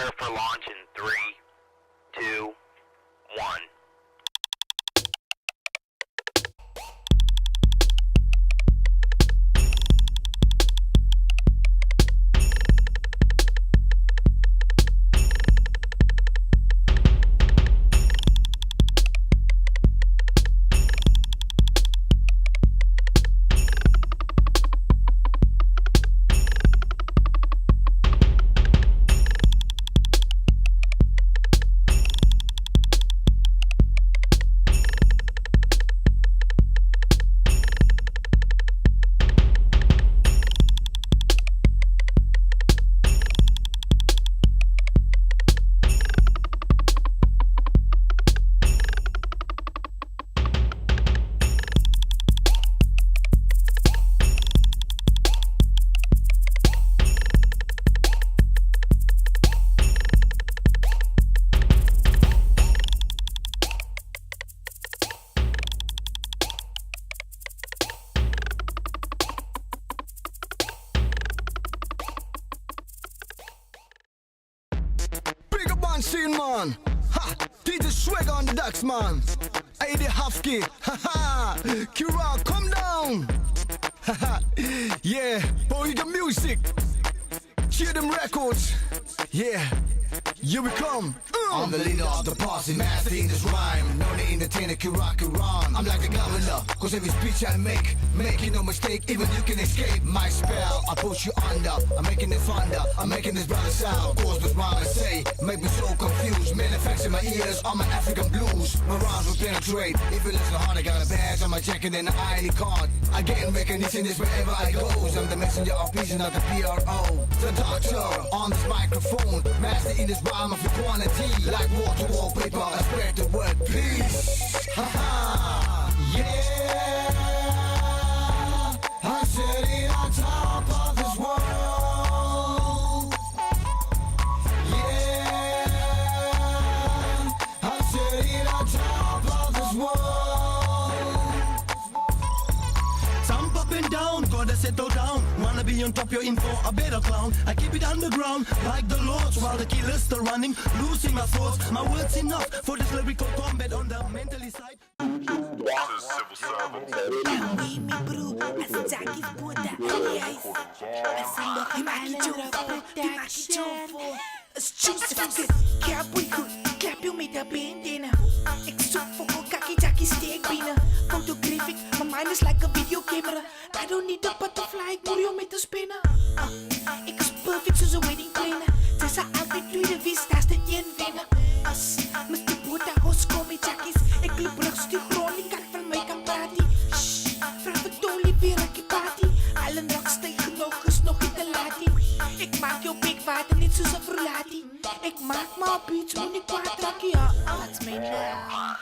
Prepare for launch in 3, 2, 1. Scene, man. Ha! DJ Swag on the decks, man. AD Husky. Haha. Kira, come down. Haha. Yeah. Boy, the music. Cheer them records. Yeah. Here we come. I'm the leader of the party, master in this rhyme. No need entertainer, Kira. I'm like the governor, cause every speech I making no mistake, even you can escape my spell. I push you under, I'm making it thunder, I'm making this brother sound. Cause what's mine I say, make me so confused. Manufacture my ears on my African blues. My rhymes will penetrate, if you listen hard I got a badge on my jacket and an ID card. I get recognition this wherever I go. I'm the messenger of peace and not the PRO. The doctor on this microphone, master in this rhyme of equality. Like wall to wallpaper, I spread the word peace. Haha, yeah. I'm sitting on top of this world. Yeah. I'm sitting on top of this world. Jump up and down, gotta settle down. Wanna be on top, you're in for a better clown. I keep it underground, like the lords, while the killers still running, losing my thoughts. My words enough for this lyrical combat on the mentally side. Hindi mi bro, nasa Jackie's Buddha. Yes, nasa Lucky Maki Jofo, die Maki Jofo. It's juicy for good, Cowboy good, clap you met de bandana. Ik zoek voor Kaki Jackie steekbenen. Photographic, my mind is like a video camera. I don't need a butterfly, ik moet je met de spinnen. Ik is perfect zoals een wedding planner. Zij zei altijd tweede wist, dat is de één winnaar. As Mr. Buddha, host kom met Jackies. Ik loop rechts die grond, ik kan van mij kan praten. Shh, vraag het tolie weer een party. Alle nacht stijgen nog eens nog in de latie. Ik maak jou big water, niet zoals een verlating. Ik maak maar beats, moet ik kwaad raken, ja. Laat mij nou.